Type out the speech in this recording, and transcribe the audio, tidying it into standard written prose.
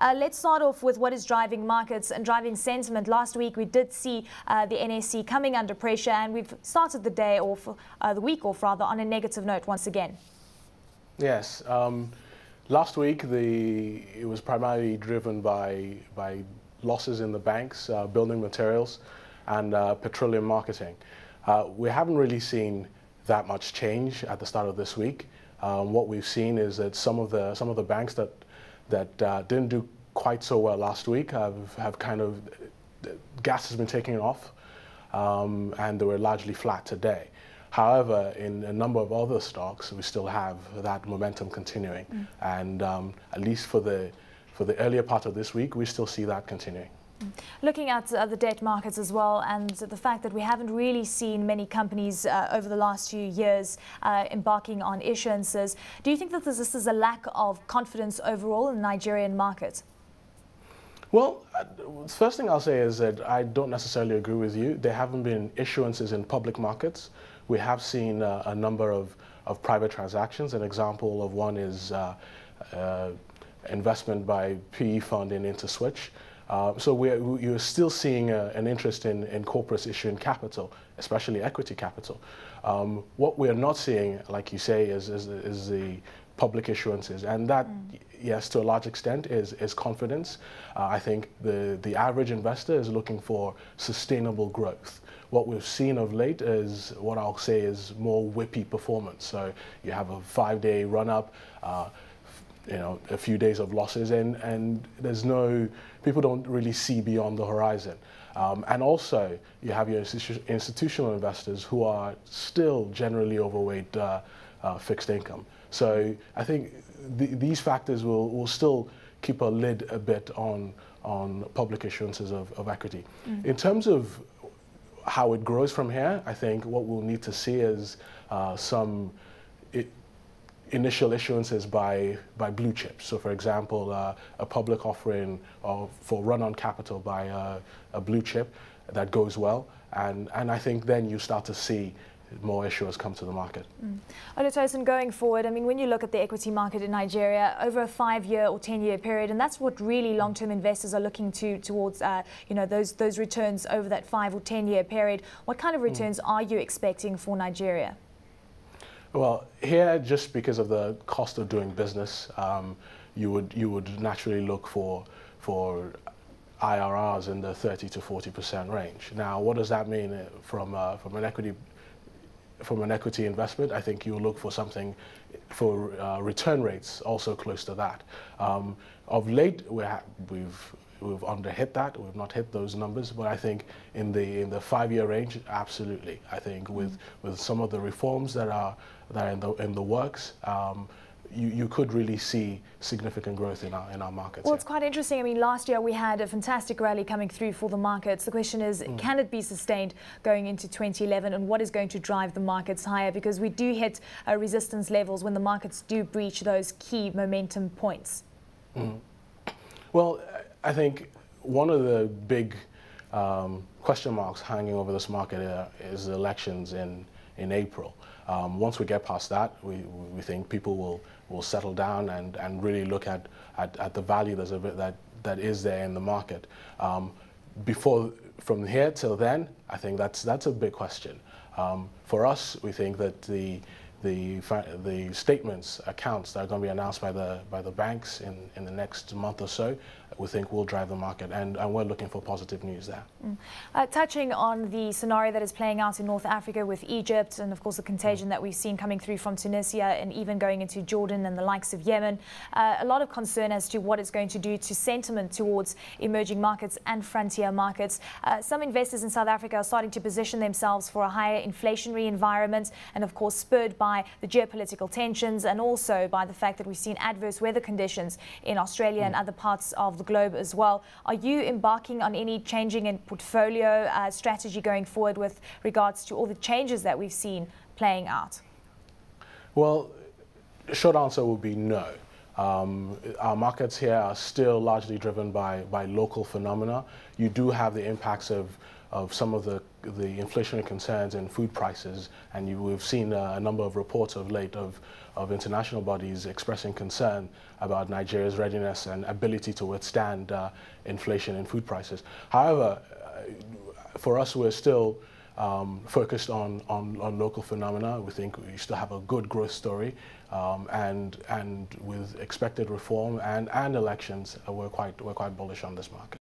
Let's start off with what is driving markets and driving sentiment. Last week we did see the NSE coming under pressure, and we've started the day off, the week off rather, on a negative note once again. Yes. Last week it was primarily driven by losses in the banks, building materials, and petroleum marketing. We haven't really seen that much change at the start of this week. What we've seen is that some of the banks that didn't do quite so well last week have kind of, gas has been taking off, and they were largely flat today. However, in a number of other stocks, we still have that momentum continuing, and at least for the earlier part of this week, we still see that continuing. Looking at the debt markets as well, and the fact that we haven't really seen many companies over the last few years embarking on issuances, do you think that this is a lack of confidence overall in the Nigerian market? Well, the first thing I'll say is that I don't necessarily agree with you. There haven't been issuances in public markets. We have seen a number of private transactions. An example of one is investment by PE fund in InterSwitch. So you're still seeing an interest in corporates issuing capital, especially equity capital. What we're not seeing, like you say, is the public issuances, and that, yes, to a large extent, is confidence. I think the average investor is looking for sustainable growth. What we've seen of late is what I'll say is more whippy performance. So you have a 5-day run-up, a few days of losses, and people don't really see beyond the horizon. And also, you have your institutional investors who are still generally overweight fixed income. So I think these factors will still keep a lid a bit on public issuances of equity. In terms of how it grows from here, I think what we'll need to see is some initial issuances by blue chips. So, for example, a public offering for run-on capital by a blue chip that goes well, and I think then you start to see more issuers come to the market. Olutosin, going forward, I mean, when you look at the equity market in Nigeria over a 5-year or 10-year period, and that's what really long-term investors are looking towards, those returns over that 5 or 10-year period. What kind of returns are you expecting for Nigeria? Well, here, just because of the cost of doing business, you would naturally look for IRRs in the 30 to 40% range. Now, what does that mean from an equity investment? I think you'll look for something for return rates also close to that. Of late, we've underhit that. We've not hit those numbers, but I think in the 5-year range, absolutely. I think with some of the reforms that are in the works, you could really see significant growth in our markets. Well, it's quite interesting. I mean, last year we had a fantastic rally coming through for the markets. The question is, can it be sustained going into 2011, and what is going to drive the markets higher? Because we do hit resistance levels when the markets do breach those key momentum points. Well, I think one of the big question marks hanging over this market is the elections in April. Once we get past that, we think people will settle down and really look at the value that is there in the market. From here till then, I think that's a big question. For us, we think that the statements, accounts that are going to be announced by the banks in the next month or so, we think will drive the market, and we're looking for positive news there. Touching on the scenario that is playing out in North Africa with Egypt, and of course the contagion that we've seen coming through from Tunisia and even going into Jordan and the likes of Yemen, a lot of concern as to what it's going to do to sentiment towards emerging markets and frontier markets. Some investors in South Africa are starting to position themselves for a higher inflationary environment, and of course spurred by the geopolitical tensions and also by the fact that we've seen adverse weather conditions in Australia and other parts of the globe as well. Are you embarking on any changing in portfolio strategy going forward with regards to all the changes that we've seen playing out? Well, short answer would be no. Our markets here are still largely driven by local phenomena. You do have the impacts of of some of the inflationary concerns in food prices, and we've seen a number of reports of late of international bodies expressing concern about Nigeria's readiness and ability to withstand inflation in food prices. However, for us, we're still focused on local phenomena. We think we still have a good growth story, and with expected reform and elections, we're quite bullish on this market.